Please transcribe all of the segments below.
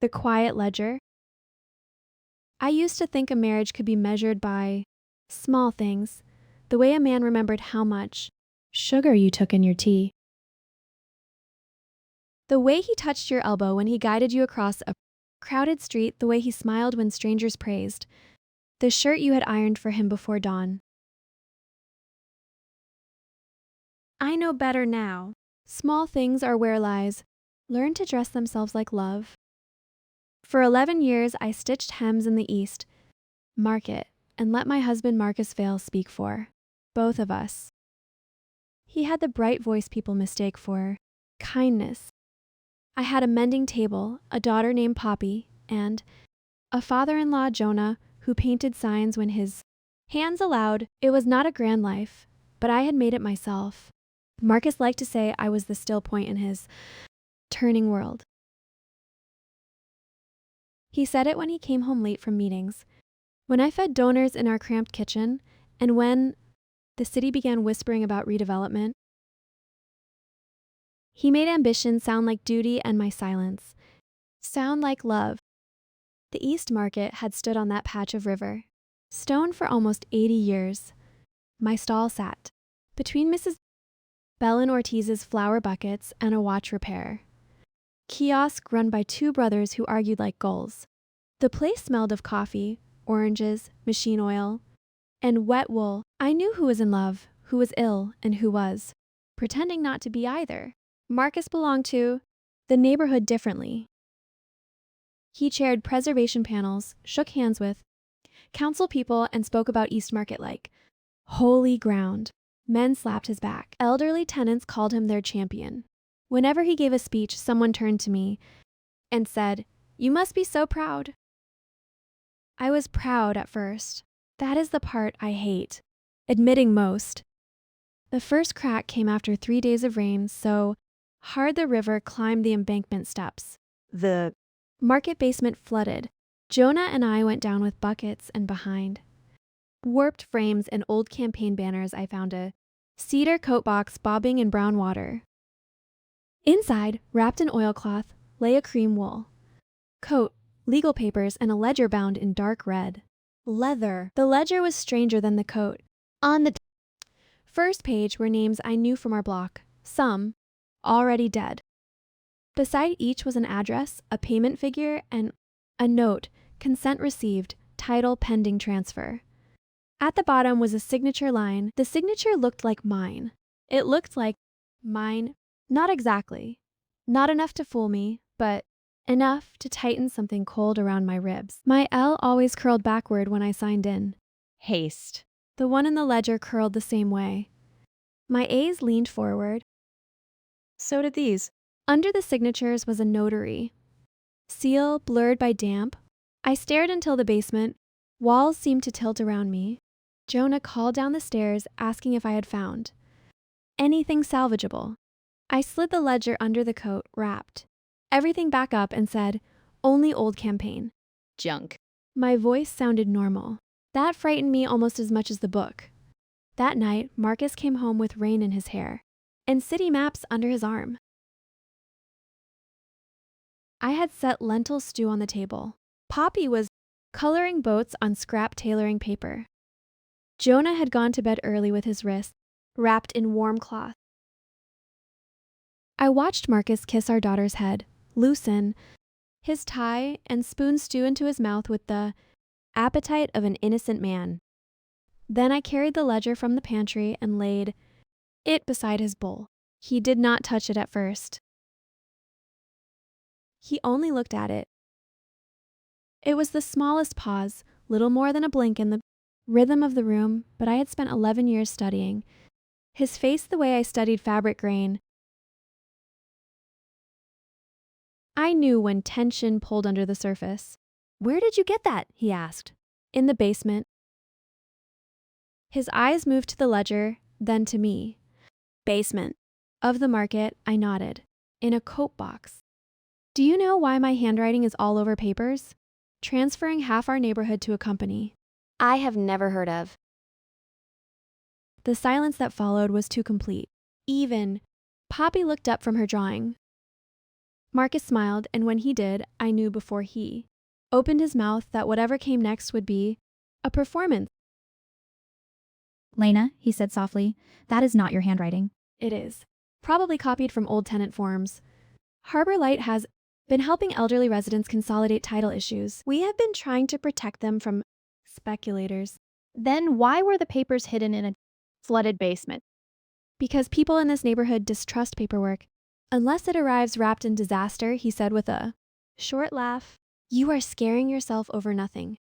The quiet ledger. I used to think a marriage could be measured by small things, the way a man remembered how much sugar you took in your tea, the way he touched your elbow when he guided you across a crowded street, the way he smiled when strangers praised, the shirt you had ironed for him before dawn. I know better now. Small things are where lies. Learn to dress themselves like love. For 11 years, I stitched hems in the East, market, and let my husband Marcus Vale speak for both of us. He had the bright voice people mistake for kindness. I had a mending table, a daughter named Poppy, and a father-in-law, Jonah, who painted signs when his hands allowed. It was not a grand life, but I had made it myself. Marcus liked to say I was the still point in his turning world. He said it when he came home late from meetings, when I fed donors in our cramped kitchen, and when the city began whispering about redevelopment. He made ambition sound like duty and my silence sound like love. The East Market had stood on that patch of river, stone for almost 80 years. My stall sat between Mrs. Bell and Ortiz's flower buckets and a watch repair. Kiosk run by two brothers who argued like gulls. The place smelled of coffee, oranges, machine oil, and wet wool. I knew who was in love, who was ill, and who was pretending not to be either. Marcus belonged to the neighborhood differently. He chaired preservation panels, shook hands with council people, and spoke about East Market like holy ground. Men slapped his back. Elderly tenants called him their champion. Whenever he gave a speech, someone turned to me and said, "You must be so proud." I was proud at first. That is the part I hate, admitting most. The first crack came after 3 days of rain, so hard the river climbed the embankment steps. The market basement flooded. Jonah and I went down with buckets and behind warped frames and old campaign banners, I found a cedar coat box bobbing in brown water. Inside, wrapped in oilcloth, lay a cream wool coat, legal papers, and a ledger bound in dark red. Leather. The ledger was stranger than the coat. On the first page were names I knew from our block, some already dead. Beside each was an address, a payment figure, and a note, consent received, title pending transfer. At the bottom was a signature line. The signature looked like mine. It looked like mine, not exactly. Not enough to fool me, but enough to tighten something cold around my ribs. My L always curled backward when I signed in. Haste. The one in the ledger curled the same way. My A's leaned forward. So did these. Under the signatures was a notary. Seal blurred by damp. I stared until the basement. Walls seemed to tilt around me. Jonah called down the stairs, asking if I had found anything salvageable. I slid the ledger under the coat, wrapped everything back up, and said, "Only old campaign. Junk." My voice sounded normal. That frightened me almost as much as the book. That night, Marcus came home with rain in his hair and city maps under his arm. I had set lentil stew on the table. Poppy was coloring boats on scrap tailoring paper. Jonah had gone to bed early with his wrists wrapped in warm cloth. I watched Marcus kiss our daughter's head, loosen his tie, and spoon stew into his mouth with the appetite of an innocent man. Then I carried the ledger from the pantry and laid it beside his bowl. He did not touch it at first. He only looked at it. It was the smallest pause, little more than a blink in the rhythm of the room, but I had spent 11 years studying his face the way I studied fabric grain. I knew when tension pulled under the surface. "Where did you get that?" he asked. "In the basement." His eyes moved to the ledger, then to me. "Basement of the market," I nodded. "In a coat box." Do you know why my handwriting is all over papers? Transferring half our neighborhood to accompany. I have never heard of. The silence that followed was too complete. Even Poppy looked up from her drawing. Marcus smiled, and when he did, I knew before he opened his mouth that whatever came next would be a performance. Lena, he said softly, that is not your handwriting. It is. Probably copied from old tenant forms. Harbor Light has been helping elderly residents consolidate title issues. We have been trying to protect them from speculators. Then why were the papers hidden in a flooded basement? Because people in this neighborhood distrust paperwork. Unless it arrives wrapped in disaster, he said with a short laugh. You are scaring yourself over nothing.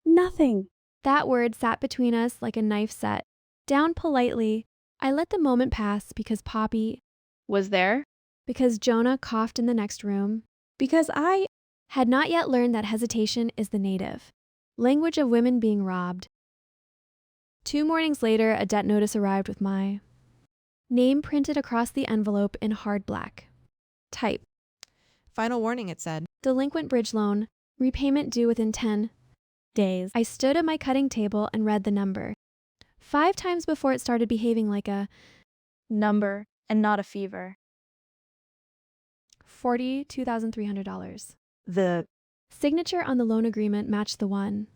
Nothing. That word sat between us like a knife set. Down politely, I let the moment pass because Poppy Was there? because Jonah coughed in the next room, Because I had not yet learned that hesitation is the native language of women being robbed. 2 mornings later, a debt notice arrived with my name printed across the envelope in hard black. Type. Final warning, it said. Delinquent bridge loan. Repayment due within 10 days. I stood at my cutting table and read the number. 5 times before it started behaving like a Number and not a fever. $42,300. the Signature on the loan agreement matched the one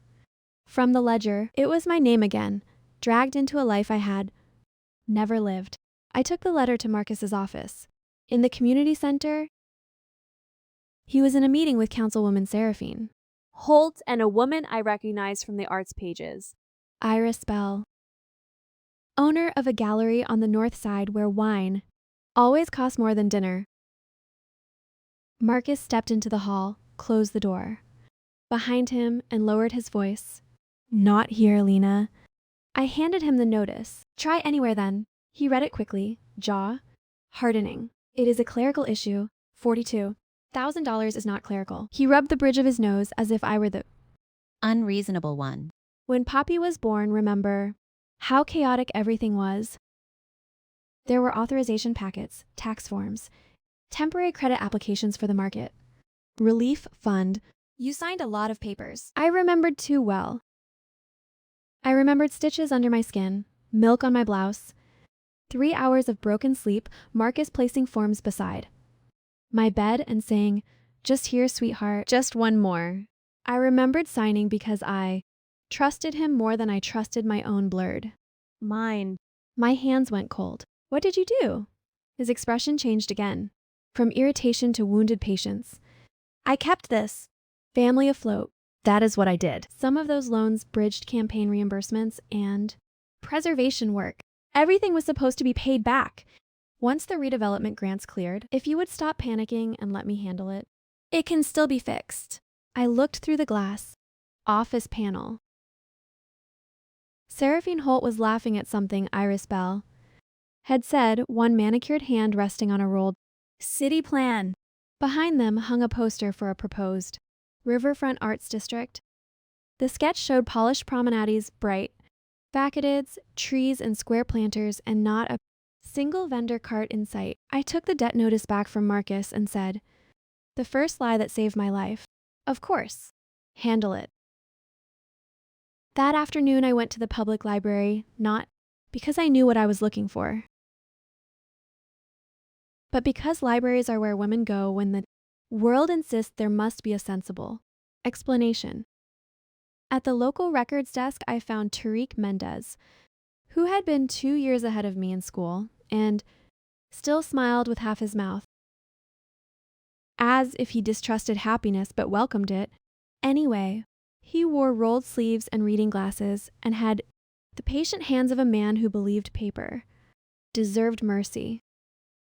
from the ledger. It was my name again, dragged into a life I had never lived. I took the letter to Marcus's office. In the community center, he was in a meeting with Councilwoman Seraphine Holt and a woman I recognized from the arts pages, Iris Bell, owner of a gallery on the north side where wine always costs more than dinner. Marcus stepped into the hall, closed the door behind him, and lowered his voice. Not here, Lena. I handed him the notice. Try anywhere then. He read it quickly, jaw hardening. It is a clerical issue. $42,000 is not clerical. He rubbed the bridge of his nose as if I were the Unreasonable one. When Poppy was born, remember how chaotic everything was? There were authorization packets, tax forms, temporary credit applications for the market, relief fund. You signed a lot of papers. I remembered too well. I remembered stitches under my skin, milk on my blouse, 3 hours of broken sleep, Marcus placing forms beside my bed and saying, just here, sweetheart, just one more. I remembered signing because I trusted him more than I trusted my own blurred mind. My hands went cold. What did you do? His expression changed again, from irritation to wounded patience. I kept this family afloat. That is what I did. Some of those loans bridged campaign reimbursements and preservation work. Everything was supposed to be paid back. Once the redevelopment grants cleared, if you would stop panicking and let me handle it, it can still be fixed. I looked through the glass office panel. Seraphine Holt was laughing at something Iris Bell had said, one manicured hand resting on a rolled city plan. Behind them hung a poster for a proposed Riverfront Arts District. The sketch showed polished promenades, bright facades, trees and square planters, and not a single vendor cart in sight. I took the debt notice back from Marcus and said, the first lie that saved my life. Of course. Handle it. That afternoon I went to the public library, not because I knew what I was looking for, but because libraries are where women go when the world insists there must be a sensible explanation. At the local records desk, I found Tariq Mendez, who had been 2 years ahead of me in school and still smiled with half his mouth, as if he distrusted happiness but welcomed it. Anyway, he wore rolled sleeves and reading glasses and had the patient hands of a man who believed paper deserved mercy.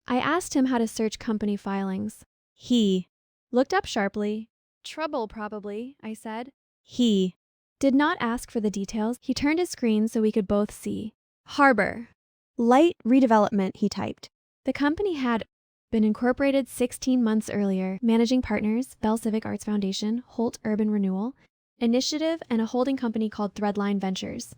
I asked him how to search company filings. He looked up sharply. Trouble, probably, I said. He did not ask for the details. He turned his screen so we could both see. Harbor Light Redevelopment, he typed. The company had been incorporated 16 months earlier. Managing partners, Bell Civic Arts Foundation, Holt Urban Renewal Initiative, and a holding company called Threadline Ventures.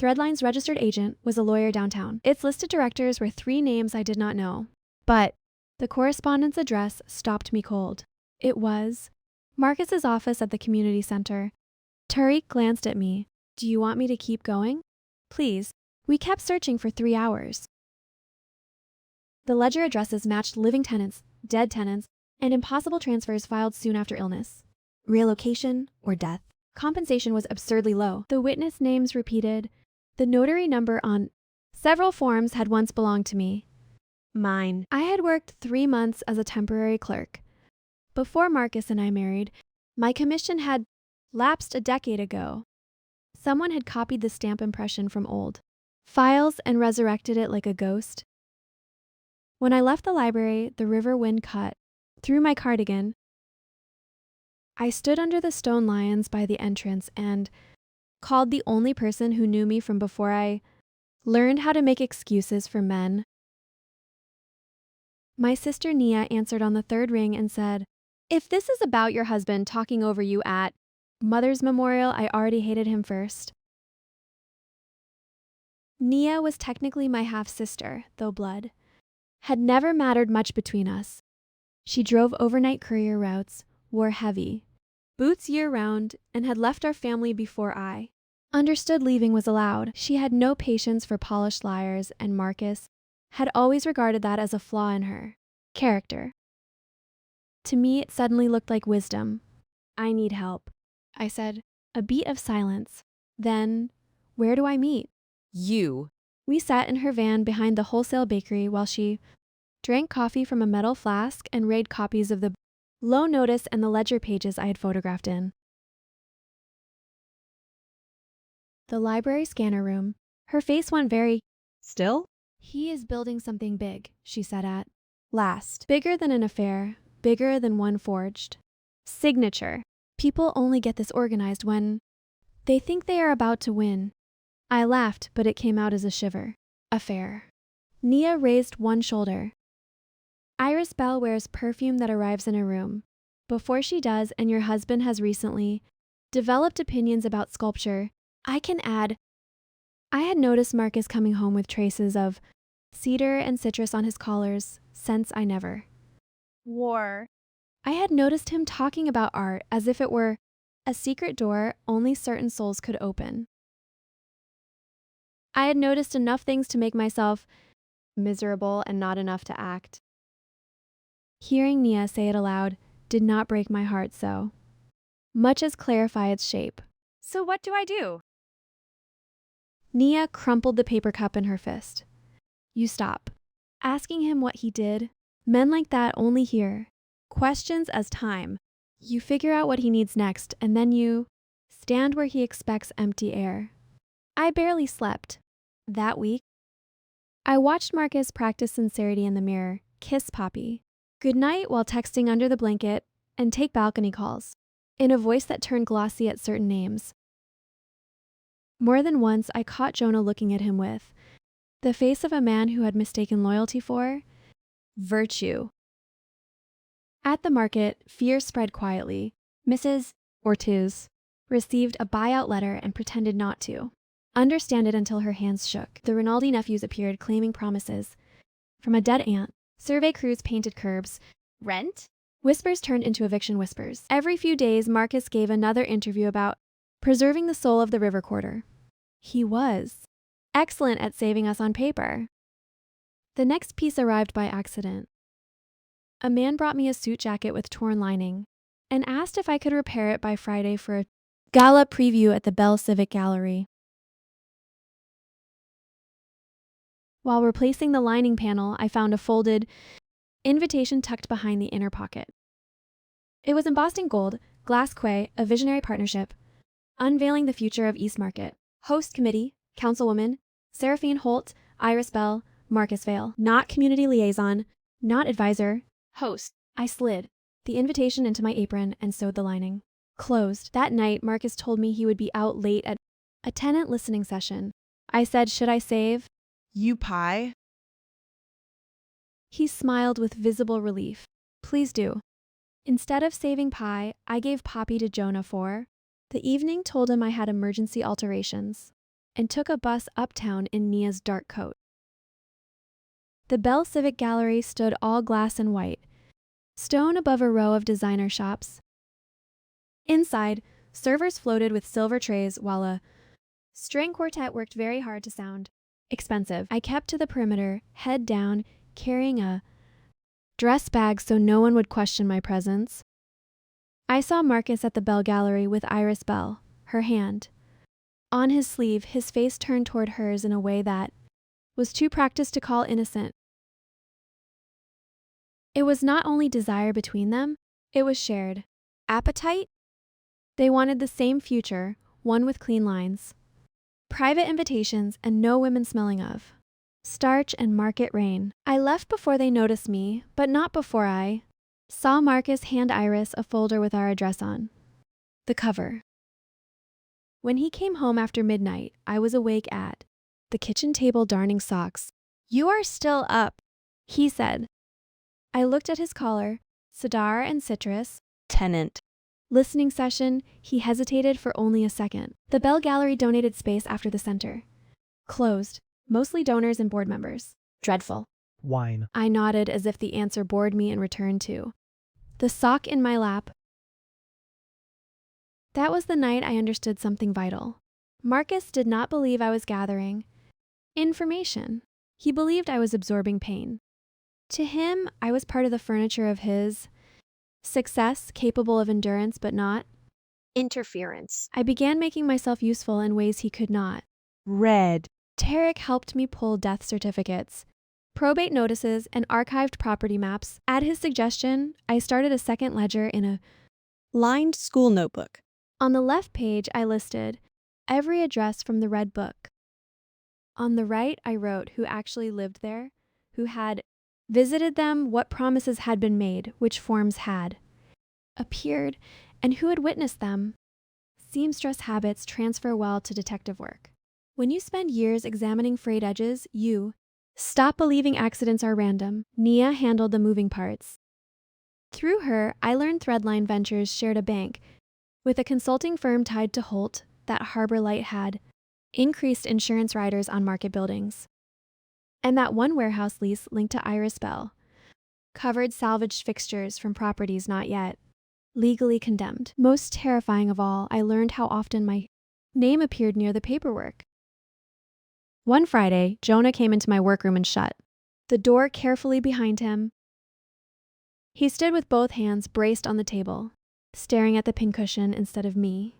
Threadline's registered agent was a lawyer downtown. Its listed directors were 3 names I did not know. But the correspondence address stopped me cold. It was Marcus's office at the community center. Tariq glanced at me. Do you want me to keep going? Please. We kept searching for 3 hours. The ledger addresses matched living tenants, dead tenants, and impossible transfers filed soon after illness, relocation, or death. Compensation was absurdly low. The witness names repeated. The notary number on several forms had once belonged to me. Mine. I had worked 3 months as a temporary clerk. Before Marcus and I married, my commission had lapsed a decade ago. Someone had copied the stamp impression from old files and resurrected it like a ghost. When I left the library, the river wind cut through my cardigan. I stood under the stone lions by the entrance and called the only person who knew me from before I learned how to make excuses for men. My sister Nia answered on the third ring and said, "If this is about your husband talking over you at Mother's Memorial, I already hated him first." Nia was technically my half-sister, though blood had never mattered much between us. She drove overnight courier routes, wore heavy boots year-round, and had left our family before I understood leaving was allowed. She had no patience for polished liars, and Marcus had always regarded that as a flaw in her character. To me, it suddenly looked like wisdom. "I need help," I said. A beat of silence. Then, "Where do I meet?" You. We sat in her van behind the wholesale bakery while she drank coffee from a metal flask and read copies of the low notice and the ledger pages I had photographed in. The library scanner room. Her face went very Still? "He is building something big," she said at last. Bigger than an affair, bigger than one forged signature. People only get this organized when they think they are about to win. I laughed, but it came out as a shiver. Affair. Nia raised one shoulder. Iris Bell wears perfume that arrives in a room before she does, and your husband has recently developed opinions about sculpture. I can add, I had noticed Marcus coming home with traces of cedar and citrus on his collars, scents I never War. I had noticed him talking about art as if it were a secret door only certain souls could open. I had noticed enough things to make myself miserable and not enough to act. Hearing Nia say it aloud did not break my heart so much as clarify its shape. So what do I do? Nia crumpled the paper cup in her fist. You stop. Asking him what he did. Men like that only hear questions as time. You figure out what he needs next, and then you stand where he expects empty air. I barely slept. That week, I watched Marcus practice sincerity in the mirror, kiss Poppy goodnight while texting under the blanket, and take balcony calls in a voice that turned glossy at certain names. More than once, I caught Jonah looking at him with the face of a man who had mistaken loyalty for virtue. At the market, fear spread quietly. Mrs. Ortiz received a buyout letter and pretended not to understand it until her hands shook. The Rinaldi nephews appeared claiming promises from a dead aunt. Survey crews painted curbs. Rent? Whispers turned into eviction whispers. Every few days, Marcus gave another interview about preserving the soul of the river quarter. He was excellent at saving us on paper. The next piece arrived by accident. A man brought me a suit jacket with torn lining and asked if I could repair it by Friday for a gala preview at the Bell Civic Gallery. While replacing the lining panel, I found a folded invitation tucked behind the inner pocket. It was embossed in gold, Glass Quay, a visionary partnership, unveiling the future of East Market. Host committee, councilwoman, Seraphine Holt, Iris Bell, Marcus Vale. Not community liaison, not advisor. Host. I slid the invitation into my apron and sewed the lining. Closed. That night, Marcus told me he would be out late at a tenant listening session. I said, should I save? You pie? He smiled with visible relief. Please do. Instead of saving pie, I gave Poppy to Jonah for the evening, told him I had emergency alterations, and took a bus uptown in Nia's dark coat. The Bell Civic Gallery stood all glass and white, stone above a row of designer shops. Inside, servers floated with silver trays while a string quartet worked very hard to sound expensive. I kept to the perimeter, head down, carrying a dress bags so no one would question my presence. I saw Marcus at the Bell Gallery with Iris Bell, her hand. On his sleeve, his face turned toward hers in a way that was too practiced to call innocent. It was not only desire between them, it was shared. Appetite? They wanted the same future, one with clean lines. Private invitations and no women smelling of. Starch and market rain. I left before they noticed me, but not before I saw Marcus hand Iris a folder with our address on. The cover. When he came home after midnight, I was awake at the kitchen table darning socks. "You are still up," he said. I looked at his collar, cedar and citrus. Tenant. Listening session, he hesitated for only a second. The Bell Gallery donated space after the center. Closed, mostly donors and board members. Dreadful. Wine. I nodded as if the answer bored me and returned to the sock in my lap. That was the night I understood something vital. Marcus did not believe I was gathering information. He believed I was absorbing pain. To him, I was part of the furniture of his success, capable of endurance but not interference. I began making myself useful in ways he could not. Red. Tarek helped me pull death certificates, probate notices, and archived property maps. At his suggestion, I started a second ledger in a Lined school notebook. On the left page, I listed every address from the Red Book. On the right, I wrote who actually lived there, who had visited them, what promises had been made, which forms had appeared, and who had witnessed them. Seamstress habits transfer well to detective work. When you spend years examining frayed edges, you stop believing accidents are random. Nia handled the moving parts. Through her, I learned Threadline Ventures shared a bank with a consulting firm tied to Holt that Harbor Light had increased insurance riders on market buildings. And that one warehouse lease linked to Iris Bell covered salvaged fixtures from properties not yet legally condemned. Most terrifying of all, I learned how often my name appeared near the paperwork. One Friday, Jonah came into my workroom and shut the door carefully behind him. He stood with both hands braced on the table, staring at the pincushion instead of me.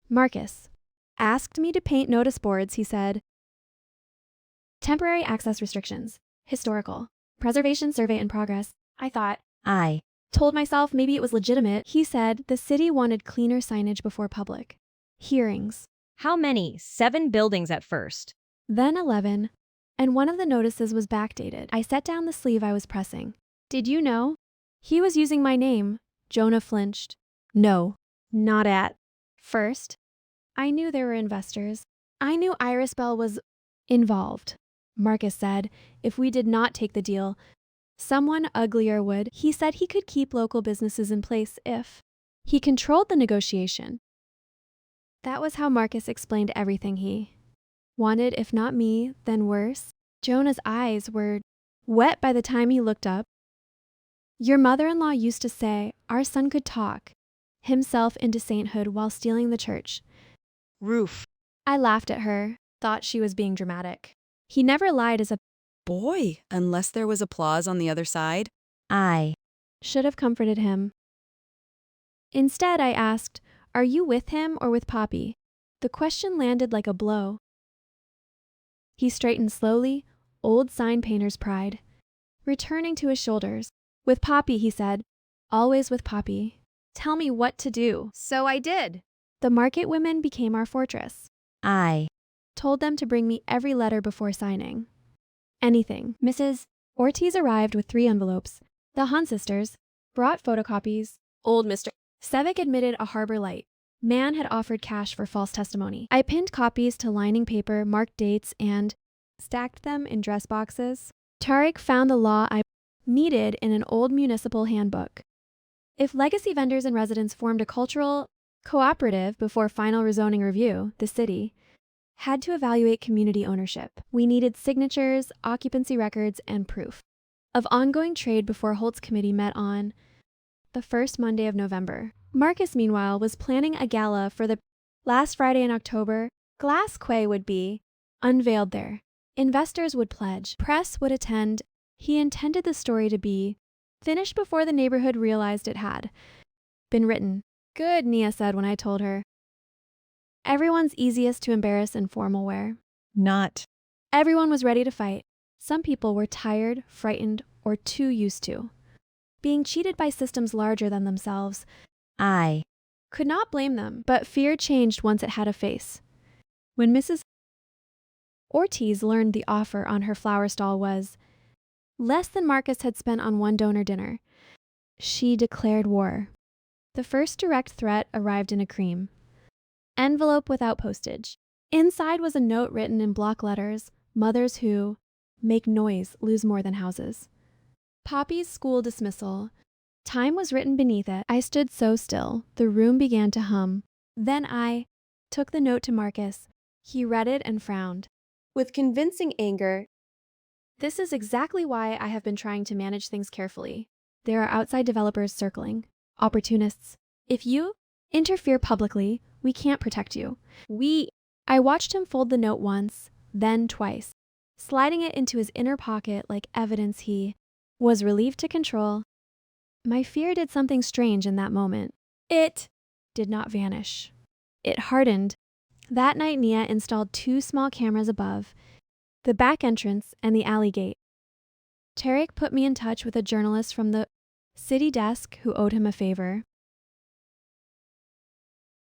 Marcus asked me to paint notice boards, he said. Temporary access restrictions. Historical. Preservation survey in progress. I thought. I Told myself maybe it was legitimate. He said the city wanted cleaner signage before public hearings. How many? 7 buildings at first. Then 11, and one of the notices was backdated. I set down the sleeve I was pressing. Did you know? He was using my name. Jonah flinched. No. Not at. First, I knew there were investors. I knew Iris Bell was involved. Marcus said if we did not take the deal, someone uglier would. He said he could keep local businesses in place if he controlled the negotiation. That was how Marcus explained everything he wanted, if not me, then worse. Jonah's eyes were wet by the time he looked up. Your mother-in-law used to say our son could talk himself into sainthood while stealing the church. Roof. I laughed at her, thought she was being dramatic. He never lied as a Boy, unless there was applause on the other side. I should have comforted him. Instead, I asked, are you with him or with Poppy? The question landed like a blow. He straightened slowly, old sign painter's pride, returning to his shoulders. With Poppy, he said, always with Poppy. Tell me what to do. So I did. The market women became our fortress. I Told them to bring me every letter before signing. Anything. Mrs. Ortiz arrived with 3 envelopes. The Hahn sisters brought photocopies. Old Mr. Sevick admitted a Harbor Light man had offered cash for false testimony. I pinned copies to lining paper, marked dates, and stacked them in dress boxes. Tariq found the law I needed in an old municipal handbook. If legacy vendors and residents formed a cultural cooperative before final rezoning review, the city had to evaluate community ownership. We needed signatures, occupancy records, and proof of ongoing trade before Holt's committee met on the first Monday of November. Marcus, meanwhile, was planning a gala for the last Friday in October. Glass quay would be unveiled there. Investors would pledge. Press would attend. He intended the story to be finished before the neighborhood realized it had been written. Good, Nia said when I told her. Everyone's easiest to embarrass in formal wear. Not. Everyone was ready to fight. Some people were tired, frightened, or too used to being cheated by systems larger than themselves. I Could not blame them, but fear changed once it had a face. When Mrs. Ortiz learned the offer on her flower stall was less than Marcus had spent on one donor dinner, she declared war. The first direct threat arrived in a cream envelope without postage. Inside was a note written in block letters, mothers who make noise lose more than houses. Poppy's school dismissal. Time was written beneath it. I stood so still, the room began to hum. Then I took the note to Marcus. He read it and frowned. With convincing anger, this is exactly why I have been trying to manage things carefully. There are outside developers circling, opportunists. If you interfere publicly, we can't protect you. I watched him fold the note once, then twice, sliding it into his inner pocket like evidence he was relieved to control. My fear did something strange in that moment. It did not vanish. It hardened. That night, Nia installed 2 small cameras above the back entrance and the alley gate. Tarek put me in touch with a journalist from the city desk who owed him a favor.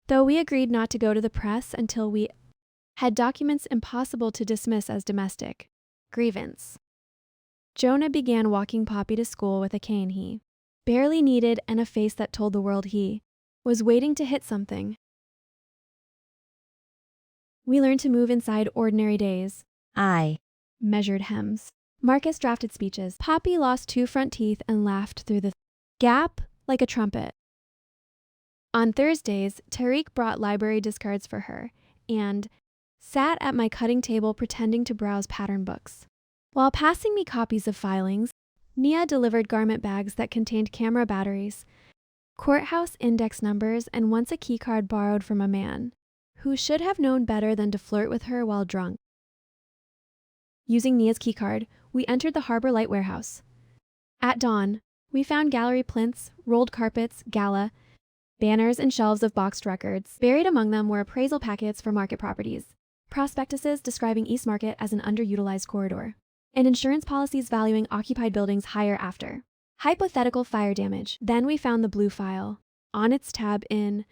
Though we agreed not to go to the press until we had documents impossible to dismiss as domestic grievance. Jonah began walking Poppy to school with a cane he barely needed and a face that told the world he was waiting to hit something. We learned to move inside ordinary days. I Measured hems. Marcus drafted speeches. Poppy lost 2 front teeth and laughed through the gap like a trumpet. On Thursdays, Tariq brought library discards for her and sat at my cutting table pretending to browse pattern books. While passing me copies of filings, Nia delivered garment bags that contained camera batteries, courthouse index numbers, and once a keycard borrowed from a man who should have known better than to flirt with her while drunk. Using Nia's keycard, we entered the Harbor Light warehouse. At dawn, we found gallery plinths, rolled carpets, Gala, banners, and shelves of boxed records. Buried among them were appraisal packets for market properties, prospectuses describing East Market as an underutilized corridor, and insurance policies valuing occupied buildings higher after hypothetical fire damage. Then we found the blue file. On its tab in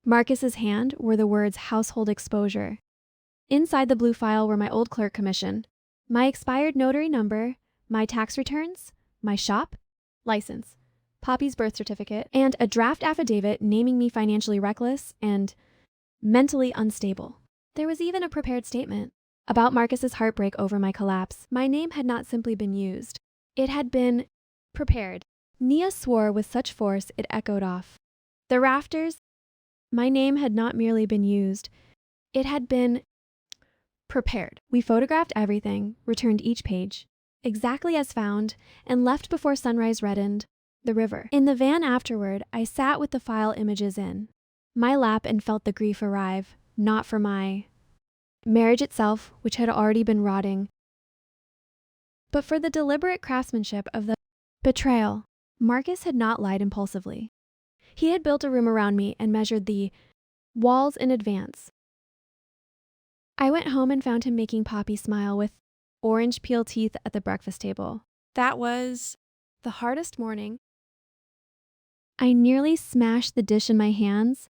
Marcus's hand were the words household exposure. Inside the blue file were my old clerk commission, my expired notary number, my tax returns, my shop license, Poppy's birth certificate, and a draft affidavit naming me financially reckless and mentally unstable. There was even a prepared statement about Marcus's heartbreak over my collapse. My name had not simply been used. It had been prepared. Nia swore with such force it echoed off the rafters. My name had not merely been used. It had been prepared. We photographed everything, returned each page, exactly as found, and left before sunrise reddened the river. In the van afterward, I sat with the file images in my lap and felt the grief arrive, not for my marriage itself, which had already been rotting, but for the deliberate craftsmanship of the betrayal. Marcus had not lied impulsively. He had built a room around me and measured the walls in advance. I went home and found him making Poppy smile with orange peel teeth at the breakfast table. That was the hardest morning. I nearly smashed the dish in my hands.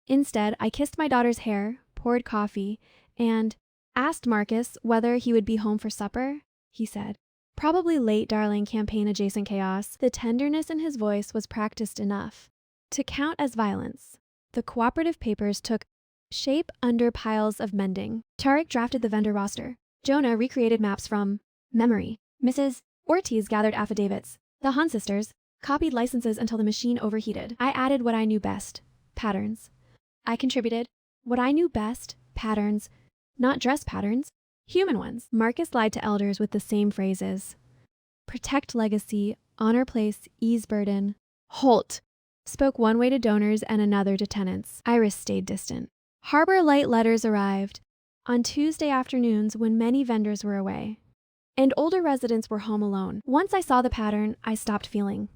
Instead, I kissed my daughter's hair, poured coffee, and asked Marcus whether he would be home for supper. He said, "Probably late, darling, campaign-adjacent chaos." The tenderness in his voice was practiced enough to count as violence. The cooperative papers took shape under piles of mending. Tariq drafted the vendor roster. Jonah recreated maps from memory. Mrs. Ortiz gathered affidavits. The Han sisters copied licenses until the machine overheated. I added what I knew best, patterns. I contributed what I knew best, patterns, not dress patterns, human ones. Marcus lied to elders with the same phrases. Protect legacy, honor place, ease burden. Holt spoke one way to donors and another to tenants. Iris stayed distant. Harbor Light letters arrived on Tuesday afternoons when many vendors were away. and older residents were home alone. Once I saw the pattern, I stopped feeling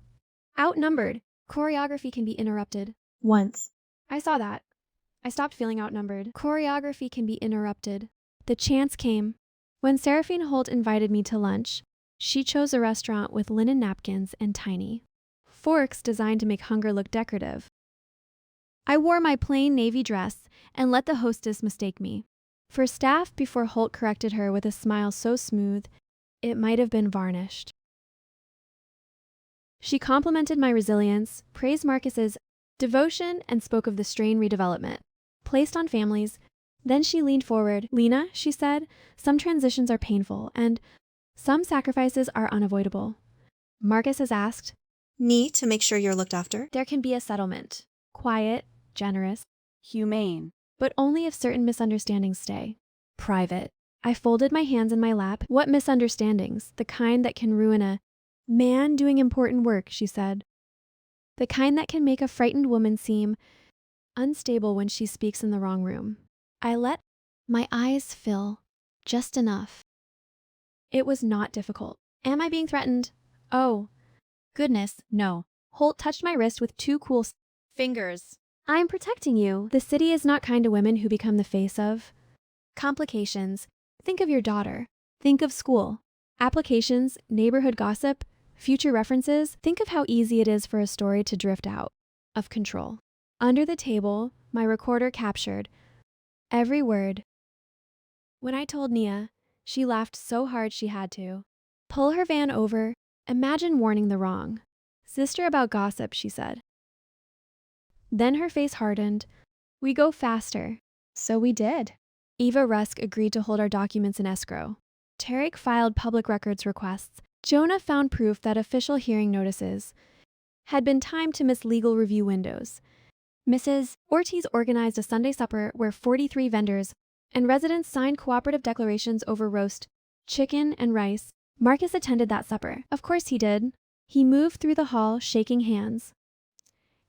outnumbered. Choreography can be interrupted. Once. I saw that. I stopped feeling outnumbered. Choreography can be interrupted. The chance came. When Seraphine Holt invited me to lunch, she chose a restaurant with linen napkins and tiny forks designed to make hunger look decorative. I wore my plain navy dress and let the hostess mistake me for staff before Holt corrected her with a smile so smooth it might have been varnished. She complimented my resilience, praised Marcus's devotion, and spoke of the strain redevelopment placed on families. Then she leaned forward. "Lena," she said, "some transitions are painful, and some sacrifices are unavoidable. Marcus has asked, Me to make sure you're looked after. there can be a settlement. Quiet, generous, Humane. but only if certain misunderstandings stay. Private." I folded my hands in my lap. "What misunderstandings? The kind that can ruin a man doing important work," she said. "The kind that can make a frightened woman seem unstable when she speaks in the wrong room." I let my eyes fill just enough. It was not difficult. Am I being threatened? Oh, goodness, no. Holt touched my wrist with two cool fingers. "I'm protecting you. The city is not kind to women who become the face of complications. Think of your daughter. Think of school. Applications, neighborhood gossip, future references. Think of how easy it is for a story to drift out of control." Under the table, my recorder captured every word. When I told Nia, she laughed so hard she had to pull her van over. Imagine warning the wrong sister about gossip, she said. Then her face hardened. "We go faster." So we did. Eva Rusk agreed to hold our documents in escrow. Tarek filed public records requests. Jonah found proof that official hearing notices had been timed to miss legal review windows. Mrs. Ortiz organized a Sunday supper where 43 vendors and residents signed cooperative declarations over roast chicken and rice. Marcus attended that supper. Of course he did. He moved through the hall, shaking hands,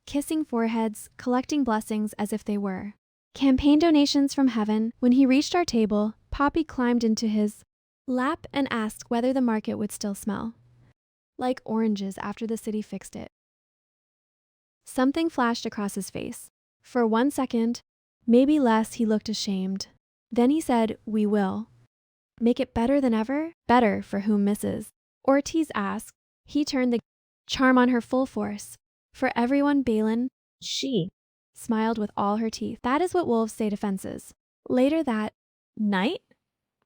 kissing foreheads, collecting blessings as if they were campaign donations from heaven. When he reached our table, Poppy climbed into his lap and asked whether the market would still smell like oranges after the city fixed it. Something flashed across his face. For 1 second, maybe less, he looked ashamed. Then he said, "We will. Make it better than ever?" "Better for whom, Mrs. Ortiz asked." He turned the charm on her full force. "For everyone, Balin." She Smiled with all her teeth. That is what wolves say to fences. Later that night,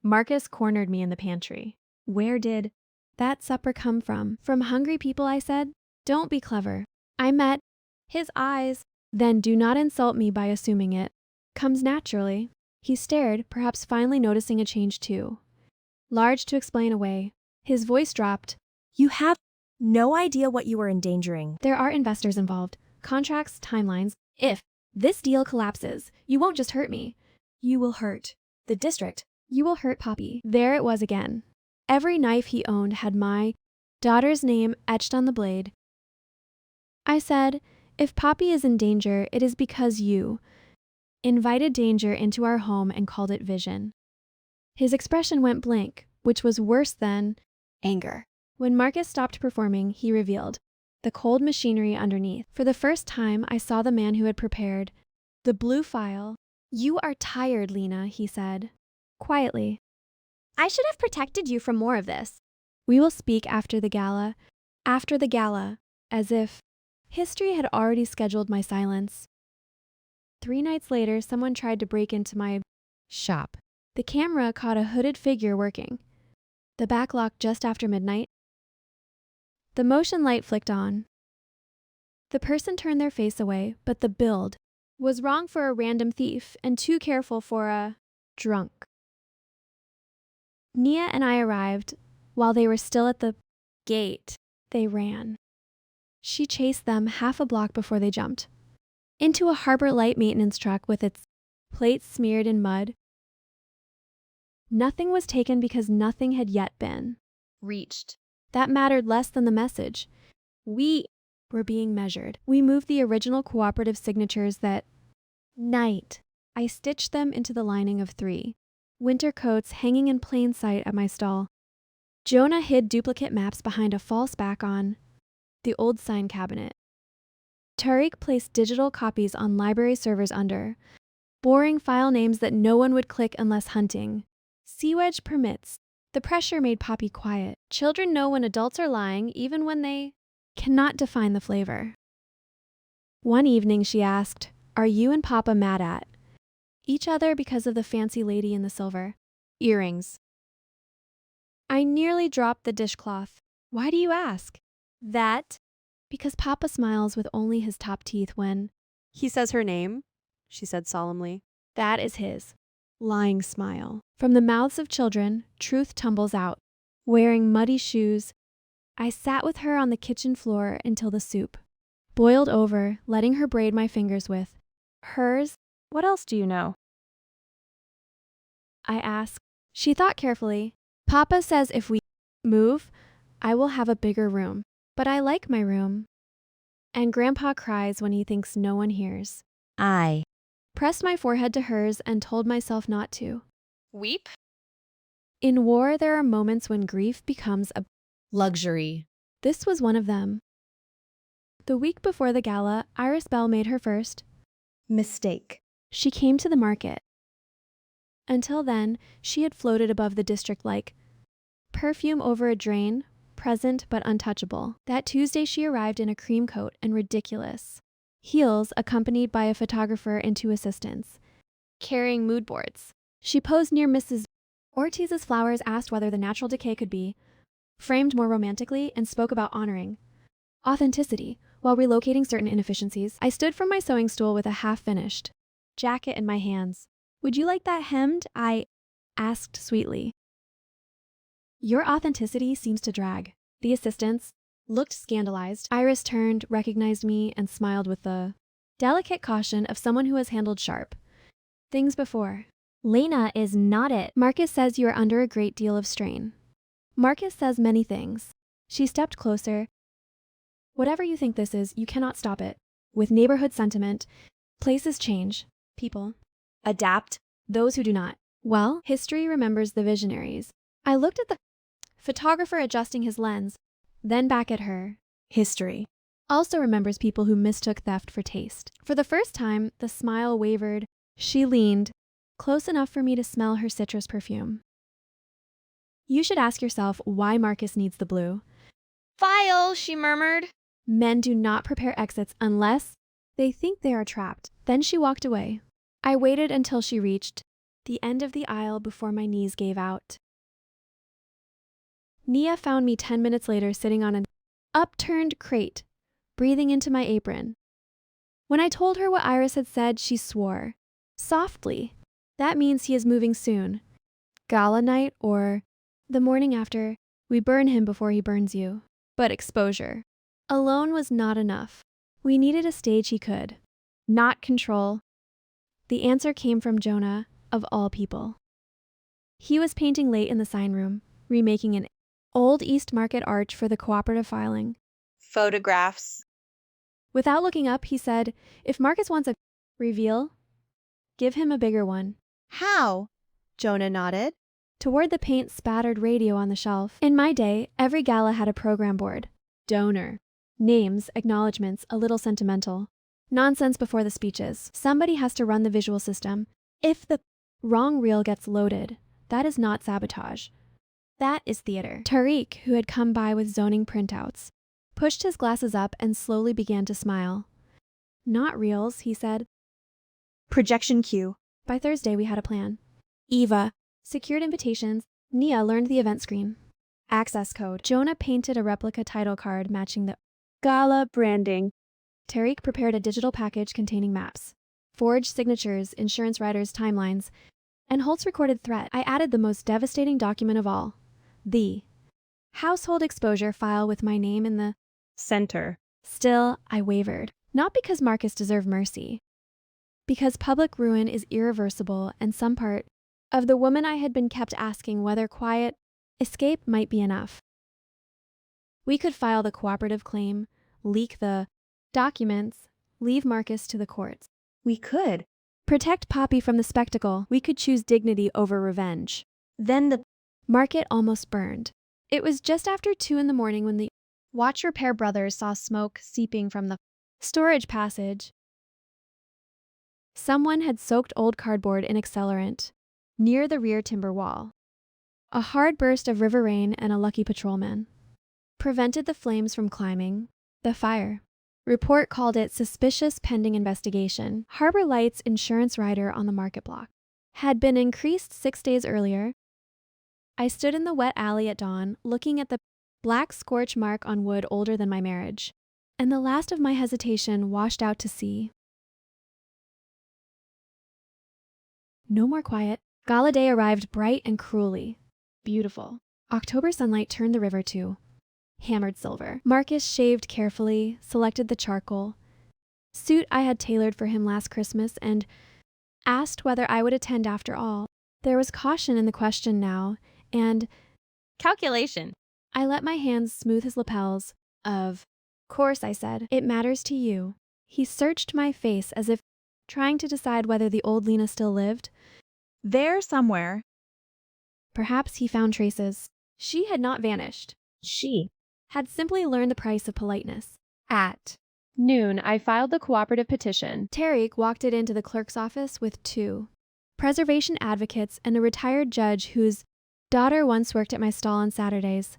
Marcus cornered me in the pantry. "Where did that supper come from?" "From hungry people," I said. "Don't be clever." I met his eyes. "Then do not insult me by assuming it comes naturally." He stared, perhaps finally noticing a change too. Large to explain away. His voice dropped. "You have no idea what you are endangering." "There are investors involved. Contracts, timelines. If this deal collapses, you won't just hurt me. You will hurt the district. You will hurt Poppy." There it was again. Every knife he owned had my daughter's name etched on the blade. I said, "If Poppy is in danger, it is because you invited danger into our home and called it vision." His expression went blank, which was worse than anger. When Marcus stopped performing, he revealed the cold machinery underneath. For the first time, I saw the man who had prepared the blue file. "You are tired, Lena," he said, quietly. "I should have protected you from more of this. We will speak after the gala." After the gala, as if history had already scheduled my silence. 3 nights later, someone tried to break into my shop. The camera caught a hooded figure working the back lock just after midnight. The motion light flicked on. The person turned their face away, but the build was wrong for a random thief and too careful for a drunk. Nia and I arrived while they were still at the gate. They ran. She chased them half a block before they jumped into a Harbor Light maintenance truck with its plates smeared in mud. Nothing was taken because nothing had yet been reached. That mattered less than the message. We were being measured. We moved the original cooperative signatures that night. I stitched them into the lining of 3 winter coats hanging in plain sight at my stall. Jonah hid duplicate maps behind a false back on the old sign cabinet. Tariq placed digital copies on library servers under boring file names that no one would click unless hunting. Sea-Wedge permits. The pressure made Poppy quiet. Children know when adults are lying, even when they cannot define the flavor. One evening she asked, "Are you and Papa mad at each other because of the fancy lady in the silver earrings?" I nearly dropped the dishcloth. Why do you ask? That because Papa smiles with only his top teeth when He says her name, she said solemnly. that is his lying smile. From the mouths of children, truth tumbles out. Wearing muddy shoes, I sat with her on the kitchen floor until the soup boiled over, letting her braid my fingers with hers. What else do you know? I asked. She thought carefully. Papa says if we move, I will have a bigger room. But I like my room. And Grandpa cries when he thinks no one hears. I. Pressed my forehead to hers and told myself not to. Weep? In war, there are moments when grief becomes a Luxury. This was one of them. The week before the gala, Iris Bell made her first Mistake. She came to the market. Until then, she had floated above the district like perfume over a drain, present but untouchable. That Tuesday she arrived in a cream coat and ridiculous heels, accompanied by a photographer and two assistants, carrying mood boards. She posed near Mrs. Ortiz's flowers, asked whether the natural decay could be framed more romantically, and spoke about honoring authenticity while relocating certain inefficiencies. I stood from my sewing stool with a half-finished jacket in my hands. "Would you like that hemmed?" I asked sweetly. "Your authenticity seems to drag." The assistants looked scandalized. Iris turned, recognized me, and smiled with the delicate caution of someone who has handled sharp things before. "Lena is not it. Marcus says you are under a great deal of strain." "Marcus says many things." She stepped closer. "Whatever you think this is, you cannot stop it. With neighborhood sentiment, places change. People adapt. Those who do not, well, history remembers the visionaries." I looked at the photographer adjusting his lens, then back at her. History also remembers people who mistook theft for taste. For the first time, the smile wavered. She leaned close enough for me to smell her citrus perfume. "You should ask yourself why Marcus needs the blue." File, she murmured. "Men do not prepare exits unless they think they are trapped." Then she walked away. I waited until she reached the end of the aisle before my knees gave out. Nia found me 10 minutes later sitting on an upturned crate, breathing into my apron. When I told her what Iris had said, she swore softly. "That means he is moving soon. Gala night or the morning after. We burn him before he burns you." But exposure alone was not enough. We needed a stage he could not control. The answer came from Jonah, of all people. He was painting late in the sign room, remaking an old East Market arch for the cooperative filing. Photographs. Without looking up, he said, "If Marcus wants a reveal, give him a bigger one." How? Jonah nodded. Toward the paint-spattered radio on the shelf. In my day, every gala had a program board. Donor. Names, acknowledgements, a little sentimental. Nonsense before the speeches. Somebody has to run the visual system. If the wrong reel gets loaded, that is not sabotage. That is theater. Tariq, who had come by with zoning printouts, pushed his glasses up and slowly began to smile. "Not reels," he said. Projection cue. By Thursday, we had a plan. Eva secured invitations. Nia learned the event screen. Access code. Jonah painted a replica title card matching the Gala branding. Tariq prepared a digital package containing maps, forged signatures, insurance riders' timelines, and Holt's recorded threat. I added the most devastating document of all, the household exposure file with my name in the Center. Still, I wavered. Not because Marcus deserved mercy. Because public ruin is irreversible, and some part of the woman I had been kept asking whether quiet escape might be enough. We could file the cooperative claim, leak the documents, leave Marcus to the courts. We could. Protect Poppy from the spectacle. We could choose dignity over revenge. Then the Market almost burned. It was just after 2 in the morning when the Watch repair brothers saw smoke seeping from the storage passage. Someone had soaked old cardboard in accelerant near the rear timber wall. A hard burst of river rain and a lucky patrolman prevented the flames from climbing the fire. Report called it suspicious pending investigation. Harbor Light's insurance rider on the market block had been increased 6 days earlier. I stood in the wet alley at dawn, looking at the black scorch mark on wood older than my marriage, and the last of my hesitation washed out to sea. No more quiet. Gala day arrived bright and cruelly beautiful. October sunlight turned the river to hammered silver. Marcus shaved carefully, selected the charcoal suit I had tailored for him last Christmas, and asked whether I would attend after all. There was caution in the question now, and Calculation. I let my hands smooth his lapels. Of course, I said. It matters to you. He searched my face as if trying to decide whether the old Lena still lived. There somewhere. Perhaps he found traces. She had not vanished. She Had simply learned the price of politeness. At noon, I filed the cooperative petition. Tariq walked it into the clerk's office with 2 preservation advocates and a retired judge whose daughter once worked at my stall on Saturdays.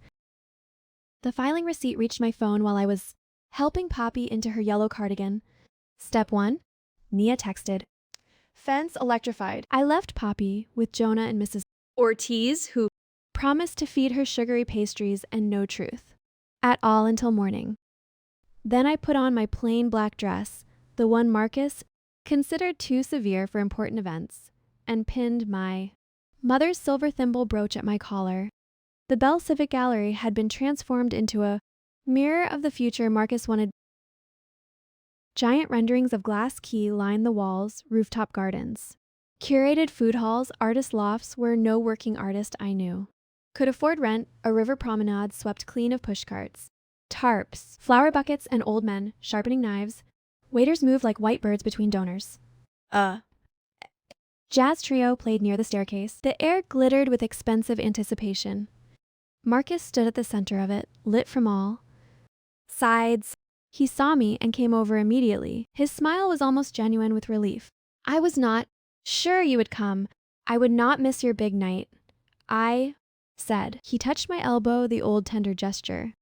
The filing receipt reached my phone while I was helping Poppy into her yellow cardigan. Step 1, Nia texted. Fence electrified. I left Poppy with Jonah and Mrs. Ortiz, who promised to feed her sugary pastries and no truth at all until morning. Then I put on my plain black dress, the one Marcus considered too severe for important events, and pinned my mother's silver thimble brooch at my collar. The Bell Civic Gallery had been transformed into a mirror of the future Marcus wanted. Giant renderings of Glass Key lined the walls, rooftop gardens. Curated food halls, artist lofts where no working artist I knew could afford rent, a river promenade swept clean of pushcarts. Tarps, flower buckets, and old men sharpening knives. Waiters moved like white birds between donors. Jazz trio played near the staircase. The air glittered with expensive anticipation. Marcus stood at the center of it, lit from all sides. He saw me and came over immediately. His smile was almost genuine with relief. I was not sure you would come. I would not miss your big night. I said. He touched my elbow, the old tender gesture.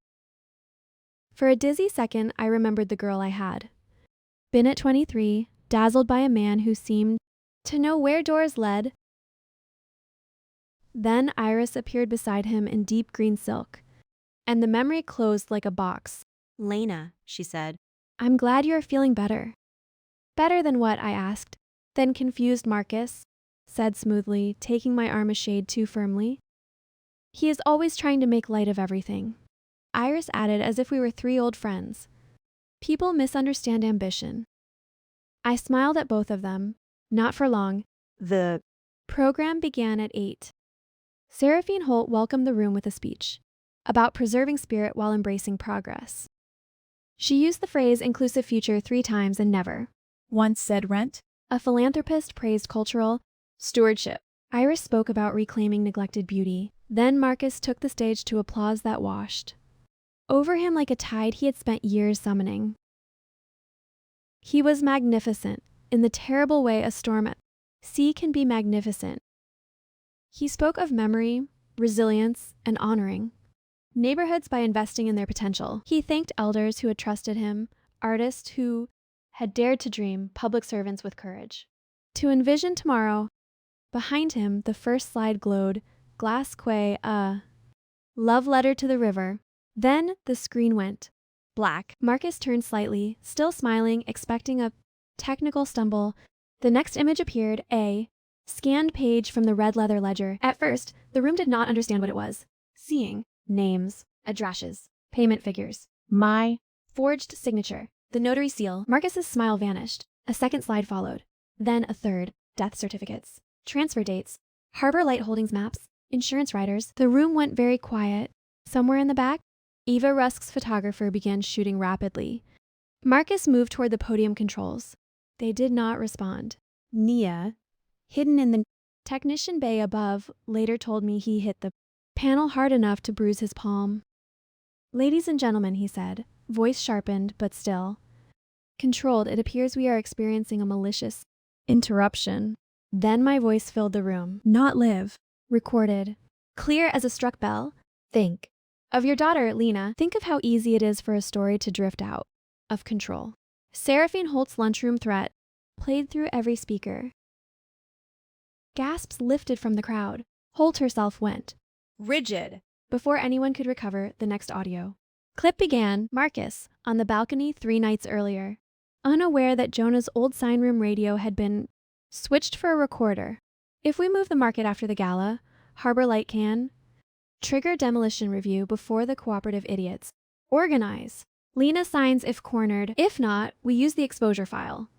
For a dizzy second, I remembered the girl I had been at 23, dazzled by a man who seemed to know where doors led. Then Iris appeared beside him in deep green silk, and the memory closed like a box. Lena, she said. I'm glad you're feeling better. Better than what? I asked. Then confused Marcus said smoothly, taking my arm a shade too firmly. He is always trying to make light of everything. Iris added as if we were 3 old friends. People misunderstand ambition. I smiled at both of them. Not for long. The program began at 8. Seraphine Holt welcomed the room with a speech about preserving spirit while embracing progress. She used the phrase inclusive future 3 times and never Once said rent. A philanthropist praised cultural stewardship. Iris spoke about reclaiming neglected beauty. Then Marcus took the stage to applause that washed over him like a tide he had spent years summoning. He was magnificent, in the terrible way a storm at sea can be magnificent. He spoke of memory, resilience, and honoring neighborhoods by investing in their potential. He thanked elders who had trusted him, artists who had dared to dream, public servants with courage to envision tomorrow. Behind him, the first slide glowed, Glass Quay, a love letter to the river. Then the screen went black. Marcus turned slightly, still smiling, expecting a technical stumble. The next image appeared, a scanned page from the red leather ledger. At first, the room did not understand what it was. Seeing names, addresses, payment figures, My forged signature, the notary seal. Marcus's smile vanished. A second slide followed. Then a third, death certificates, transfer dates, Harbor Light Holdings maps, insurance riders. The room went very quiet. Somewhere in the back, Eva Rusk's photographer began shooting rapidly. Marcus moved toward the podium controls. They did not respond. Nia, hidden in the technician bay above, later told me he hit the panel hard enough to bruise his palm. "Ladies and gentlemen," he said, voice sharpened but still. "Controlled, it appears we are experiencing a malicious interruption." Then my voice filled the room. Not live. Recorded. Clear as a struck bell. Think of your daughter, Lena. Think of how easy it is for a story to drift out of control. Seraphine Holt's lunchroom threat played through every speaker. Gasps lifted from the crowd. Holt herself went Rigid. before anyone could recover the next audio. Clip began, Marcus, on the balcony 3 nights earlier, unaware that Jonah's old sign room radio had been switched for a recorder. "If we move the market after the gala, Harbor Light can trigger demolition review before the cooperative idiots. Organize. Lena signs if cornered. If not, we use the exposure file."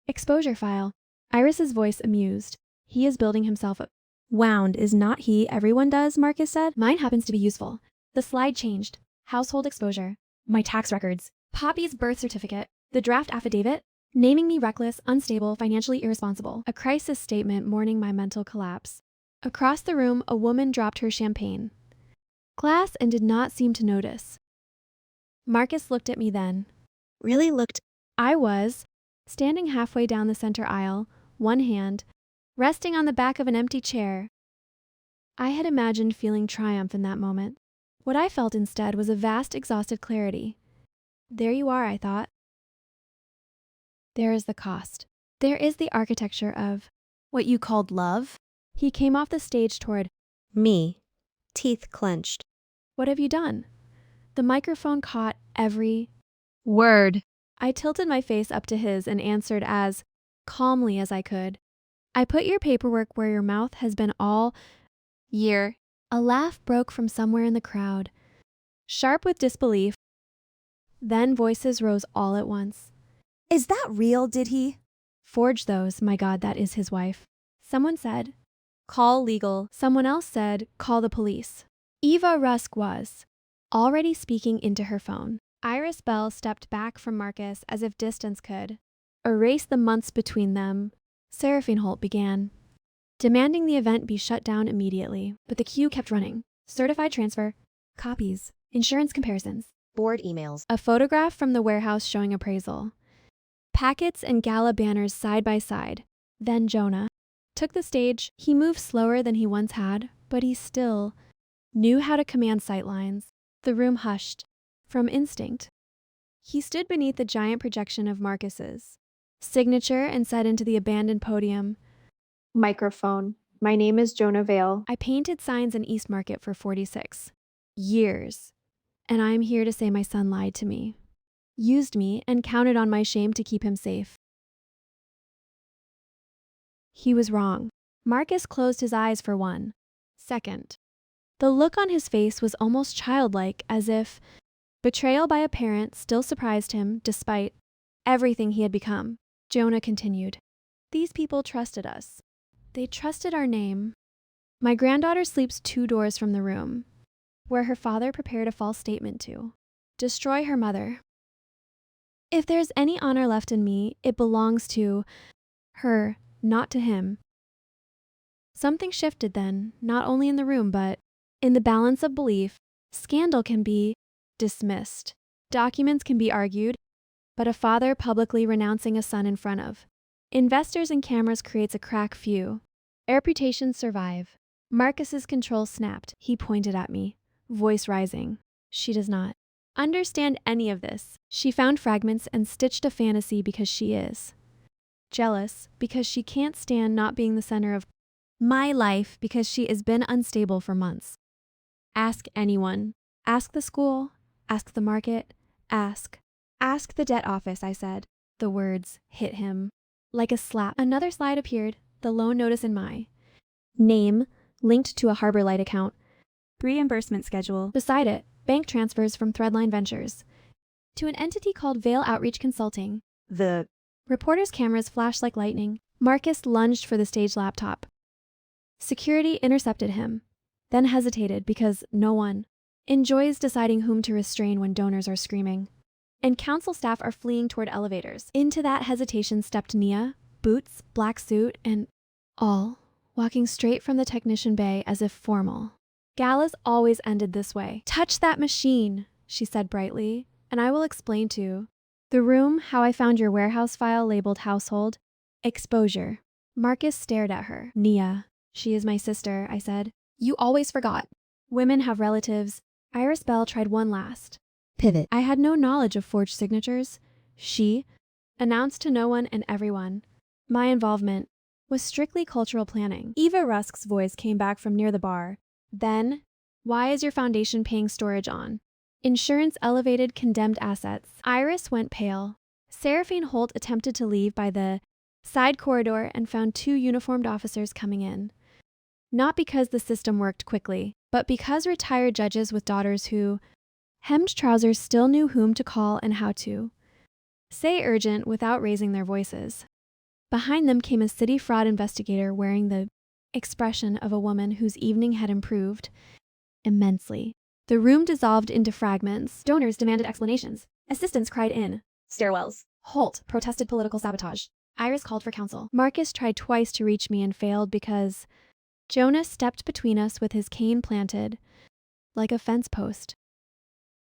Exposure file. Iris's voice amused. "He is building himself up." "Wound, is not he? Everyone does," Marcus said. "Mine happens to be useful." The slide changed. Household exposure. My tax records. Poppy's birth certificate. The draft affidavit. Naming me reckless, unstable, financially irresponsible. A crisis statement mourning my mental collapse. Across the room, a woman dropped her champagne glass and did not seem to notice. Marcus looked at me then. Really looked. I was standing halfway down the center aisle, one hand resting on the back of an empty chair. I had imagined feeling triumph in that moment. What I felt instead was a vast, exhausted clarity. There you are, I thought. There is the cost. There is the architecture of what you called love. He came off the stage toward Me. Teeth clenched. "What have you done?" The microphone caught every Word. I tilted my face up to his and answered as calmly as I could. "I put your paperwork where your mouth has been all year." A laugh broke from somewhere in the crowd, sharp with disbelief. Then voices rose all at once. Is that real, did he? "Forge those, my God, that is his wife." Someone said, "Call legal." Someone else said, "Call the police." Eva Rusk was already speaking into her phone. Iris Bell stepped back from Marcus as if distance could erase the months between them. Seraphine Holt began, demanding the event be shut down immediately, but the queue kept running. Certified transfer, copies, insurance comparisons, Board emails. a photograph from the warehouse showing appraisal, packets and Gala banners side by side. Then Jonah took the stage. He moved slower than he once had, but he still knew how to command sightlines. The room hushed from instinct. He stood beneath the giant projection of Marcus's signature and said into the abandoned podium, Microphone. My name is Jonah Vale. "I painted signs in East Market for 46 years, and I am here to say my son lied to me, used me, and counted on my shame to keep him safe. He was wrong." Marcus closed his eyes for 1 second. The look on his face was almost childlike, as if betrayal by a parent still surprised him despite everything he had become. Jonah continued, "These people trusted us. They trusted our name. My granddaughter sleeps 2 doors from the room where her father prepared a false statement to destroy her mother. If there's any honor left in me, it belongs to her, not to him." Something shifted then, not only in the room, but in the balance of belief. Scandal can be dismissed. Documents can be argued, but a father publicly renouncing a son in front of investors and cameras creates a crack few reputations survive. Marcus's control snapped. He pointed at me, voice rising. "She does not understand any of this. She found fragments and stitched a fantasy because she is jealous, because she can't stand not being the center of my life, because she has been unstable for months. Ask anyone. Ask the school. Ask the market. Ask the debt office," I said. The words hit him like a slap. Another slide appeared, the loan notice in my name, linked to a Harbor Light account. Reimbursement schedule. Beside it, bank transfers from Threadline Ventures to an entity called Vale Outreach Consulting. The reporter's cameras flashed like lightning. Marcus lunged for the stage laptop. Security intercepted him, then hesitated because no one enjoys deciding whom to restrain when donors are screaming, and council staff are fleeing toward elevators. Into that hesitation stepped Nia, boots, black suit, and all, walking straight from the technician bay as if formal. Galas always ended this way. Touch that machine, she said brightly, and I will explain to the room how I found your warehouse file labeled household. Exposure. Marcus stared at her. Nia. She is my sister, I said. You always forgot. Women have relatives. Iris Bell tried one last. Pivot. I had no knowledge of forged signatures. She announced to no one and everyone. My involvement was strictly cultural planning. Eva Rusk's voice came back from near the bar. Then, why is your foundation paying storage on? Insurance elevated condemned assets. Iris went pale. Seraphine Holt attempted to leave by the side corridor and found 2 uniformed officers coming in. Not because the system worked quickly, but because retired judges with daughters who hemmed trousers still knew whom to call and how to say urgent without raising their voices. Behind them came a city fraud investigator wearing the expression of a woman whose evening had improved immensely. The room dissolved into fragments. Donors demanded explanations. Assistants cried in stairwells. Holt protested political sabotage. Iris called for counsel. Marcus tried twice to reach me and failed because Jonas stepped between us with his cane planted like a fence post.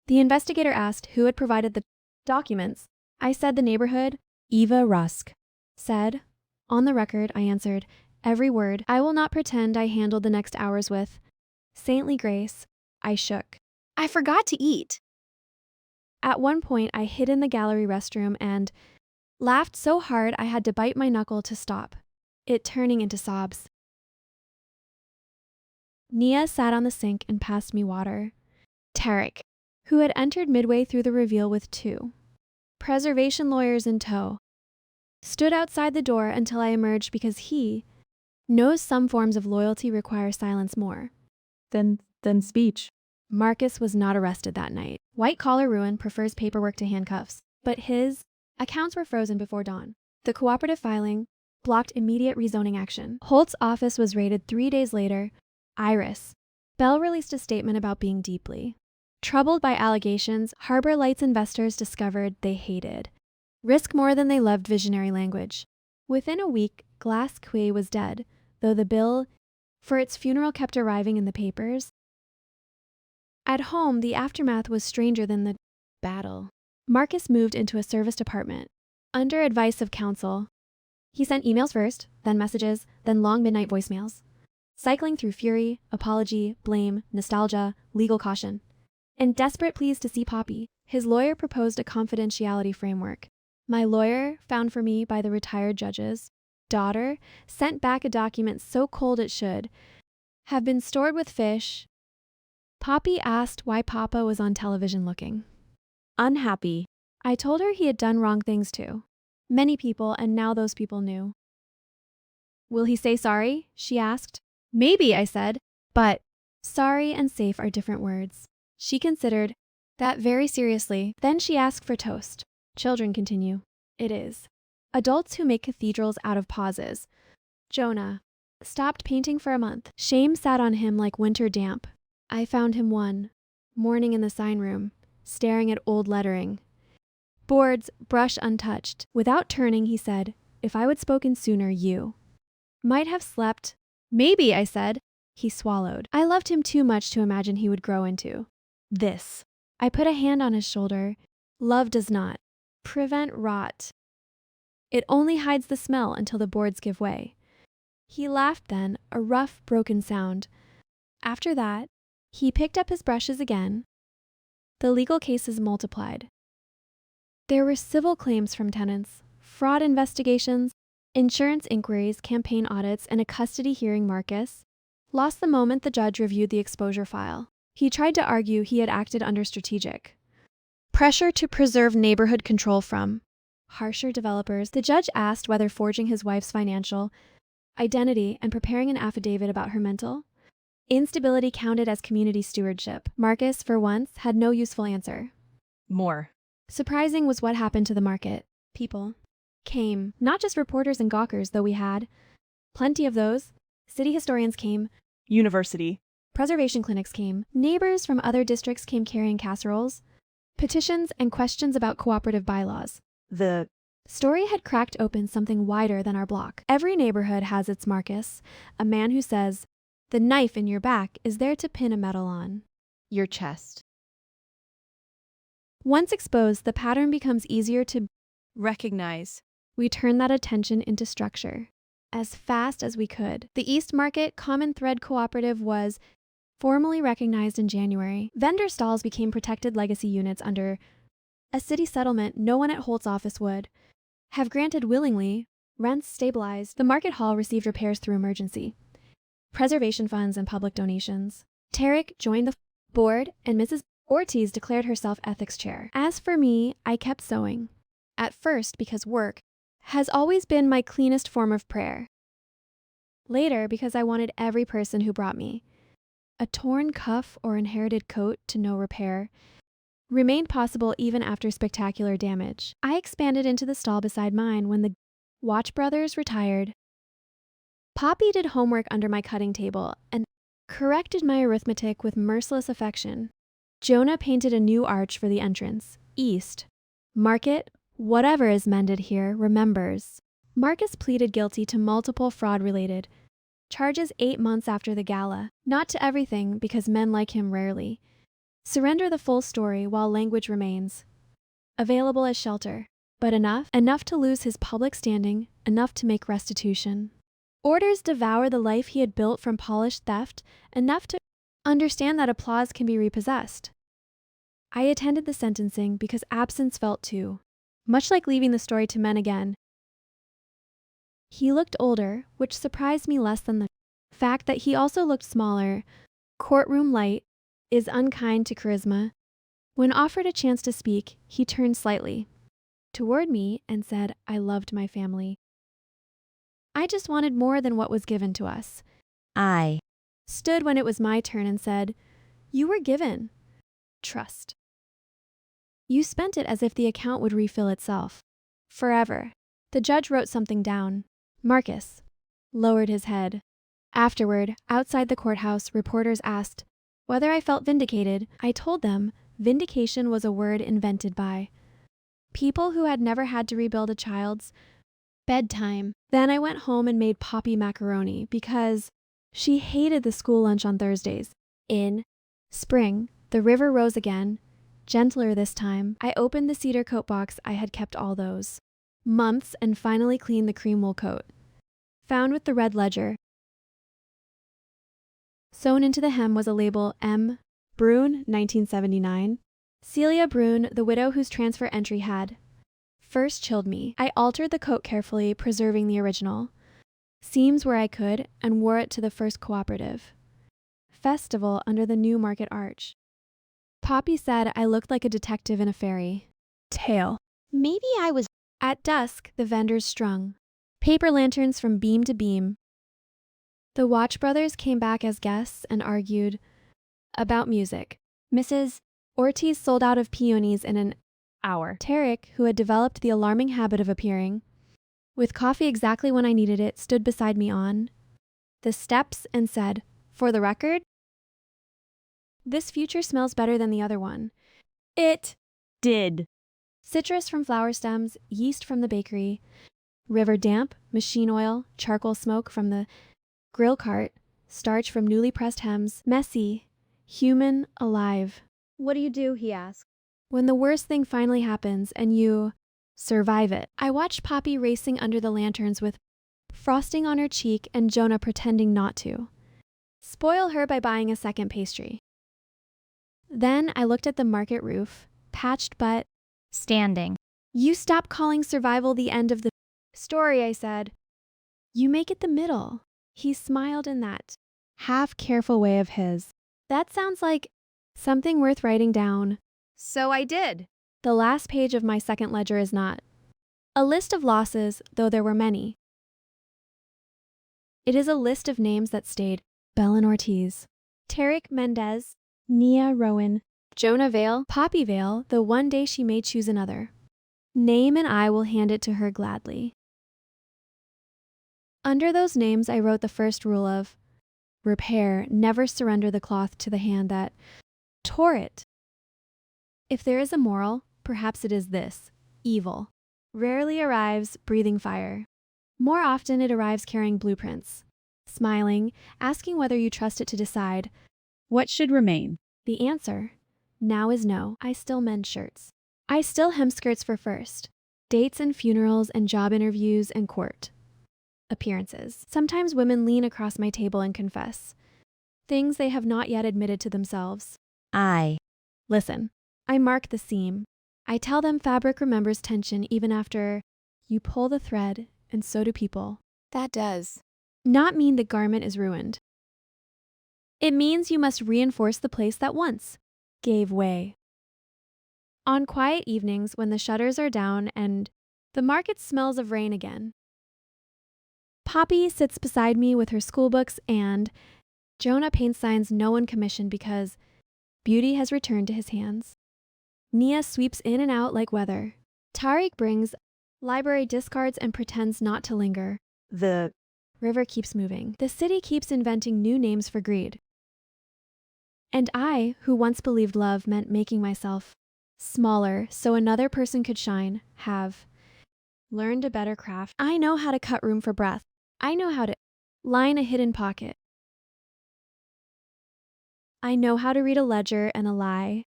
The investigator asked who had provided the documents. I said the neighborhood. Eva Rusk said. On the record, I answered every word. I will not pretend I handled the next hours with saintly grace. I shook. I forgot to eat. At one point, I hid in the gallery restroom and laughed so hard I had to bite my knuckle to stop it turning into sobs. Nia sat on the sink and passed me water. Tarek, who had entered midway through the reveal with 2 preservation lawyers in tow, stood outside the door until I emerged because he knows some forms of loyalty require silence more. Then speech. Marcus was not arrested that night. White-collar ruin prefers paperwork to handcuffs, but his accounts were frozen before dawn. The cooperative filing blocked immediate rezoning action. Holt's office was raided 3 days later. Iris Bell released a statement about being deeply troubled by allegations Harbor Lights investors discovered they hated. Risk more than they loved visionary language. Within a week, Glass Quay was dead, though the bill for its funeral kept arriving in the papers. At home, the aftermath was stranger than the battle. Marcus moved into a serviced apartment. Under advice of counsel, he sent emails first, then messages, then long midnight voicemails, cycling through fury, apology, blame, nostalgia, legal caution. In desperate pleas to see Poppy, his lawyer proposed a confidentiality framework. My lawyer, found for me by the retired judge's daughter, sent back a document so cold it should have been stored with fish. Poppy asked why Papa was on television looking unhappy. I told her he had done wrong things too. Many people, and now those people knew. Will he say sorry? She asked. Maybe, I said, but sorry and safe are different words. She considered that very seriously. Then she asked for toast. Children continue. It is. Adults who make cathedrals out of pauses. Jonah stopped painting for a month. Shame sat on him like winter damp. I found him one morning in the sign room, staring at old lettering. Boards, brush untouched. Without turning, he said, if I would spoken sooner, you might have slept. Maybe, I said. He swallowed. I loved him too much to imagine he would grow into this. I put a hand on his shoulder. Love does not prevent rot. It only hides the smell until the boards give way. He laughed then, a rough, broken sound. After that, he picked up his brushes again. The legal cases multiplied. There were civil claims from tenants, fraud investigations, insurance inquiries, campaign audits, and a custody hearing. Marcus lost the moment the judge reviewed the exposure file. He tried to argue he had acted under strategic pressure to preserve neighborhood control from harsher developers. The judge asked whether forging his wife's financial identity and preparing an affidavit about her mental instability counted as community stewardship. Marcus, for once, had no useful answer. More. Surprising was what happened to the market. People came, not just reporters and gawkers, though we had plenty of those. City historians came. University. Preservation clinics came. Neighbors from other districts came carrying casseroles, petitions, and questions about cooperative bylaws. The Story had cracked open something wider than our block. Every neighborhood has its Marcus, a man who says, The knife in your back is there to pin a medal on. Your chest. Once exposed, the pattern becomes easier to Recognize. We turn that attention into structure. As fast as we could. The East Market Common Thread Cooperative was formally recognized in January. Vendor stalls became protected legacy units under a city settlement no one at Holt's office would have granted willingly. Rents stabilized. The market hall received repairs through emergency preservation funds and public donations. Tarek joined the board, and Mrs. Ortiz declared herself ethics chair. As for me, I kept sewing. At first, because work has always been my cleanest form of prayer. Later, because I wanted every person who brought me a torn cuff or inherited coat to no repair remained possible even after spectacular damage. I expanded into the stall beside mine when the Watch brothers retired. Poppy did homework under my cutting table and corrected my arithmetic with merciless affection. Jonah painted a new arch for the entrance, east. Market, whatever is mended here, remembers. Marcus pleaded guilty to multiple fraud-related charges 8 months after the gala. Not to everything, because men like him rarely surrender the full story while language remains available as shelter. But enough to lose his public standing, enough to make restitution. Orders devour the life he had built from polished theft, enough to understand that applause can be repossessed. I attended the sentencing because absence felt too much like leaving the story to men again. He looked older, which surprised me less than the fact that he also looked smaller. Courtroom light is unkind to charisma. When offered a chance to speak, he turned slightly toward me and said, I loved my family. I just wanted more than what was given to us. I Stood when it was my turn and said, you were given trust. You spent it as if the account would refill itself. Forever. The judge wrote something down. Marcus lowered his head. Afterward, outside the courthouse, reporters asked whether I felt vindicated. I told them vindication was a word invented by people who had never had to rebuild a child's bedtime. Then I went home and made Poppy macaroni because she hated the school lunch on Thursdays. In spring, the river rose again, gentler this time. I opened the cedar coat box I had kept all those months and finally cleaned the cream wool coat, found with the red ledger. Sewn into the hem was a label M. Brune, 1979. Celia Brune, the widow whose transfer entry had first chilled me. I altered the coat carefully, preserving the original seams where I could, and wore it to the first cooperative festival under the New Market Arch. Poppy said I looked like a detective in a fairy tale. maybe I was At dusk, the vendors strung paper lanterns from beam to beam. The Watch brothers came back as guests and argued about music. Mrs. Ortiz sold out of peonies in an Hour. Tarek, who had developed the alarming habit of appearing with coffee exactly when I needed it, stood beside me on the steps and said, for the record, this future smells better than the other one. It Did. citrus from flower stems, yeast from the bakery, river damp, machine oil, charcoal smoke from the grill cart, starch from newly pressed hems, messy, human, alive. What do you do? He asked. When the worst thing finally happens and you survive it. I watched Poppy racing under the lanterns with frosting on her cheek and Jonah pretending not to spoil her by buying a second pastry. Then I looked at the market roof, patched but Standing. you stop calling survival the end of the story, I said. You make it the middle. He smiled in that half-careful way of his. That sounds like something worth writing down. So I did. The last page of my second ledger is not a list of losses, though there were many. It is a list of names that stayed. Belen Ortiz, Tarek Mendez, Nia Rowan, Jonah Vale, Poppy Vale, though one day she may choose another name and I will hand it to her gladly. Under those names I wrote the first rule of repair, never surrender the cloth to the hand that tore it. If there is a moral, perhaps it is this: evil rarely arrives breathing fire. More often it arrives carrying blueprints, smiling, asking whether you trust it to decide. What should remain? The answer now is no. I still mend shirts. I still hem skirts for first. Dates and funerals and job interviews and court appearances. Sometimes women lean across my table and confess things they have not yet admitted to themselves. I Listen, I mark the seam. I tell them fabric remembers tension even after you pull the thread, and so do people. That does. Not mean the garment is ruined. It means you must reinforce the place that once gave way. On quiet evenings when the shutters are down and the market smells of rain again, Poppy sits beside me with her school books and Jonah paints signs no one commissioned because beauty has returned to his hands. Nia sweeps in and out like weather. Tariq brings library discards and pretends not to linger. The river keeps moving. The city keeps inventing new names for greed. And I, who once believed love meant making myself smaller so another person could shine, have learned a better craft. I know how to cut room for breath. I know how to line a hidden pocket. I know how to read a ledger and a lie.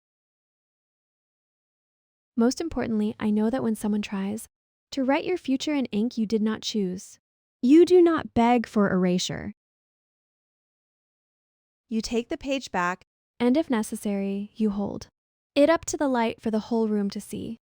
Most importantly, I know that when someone tries to write your future in ink you did not choose, You do not beg for erasure. You take the page back. and if necessary, you hold it up to the light for the whole room to see.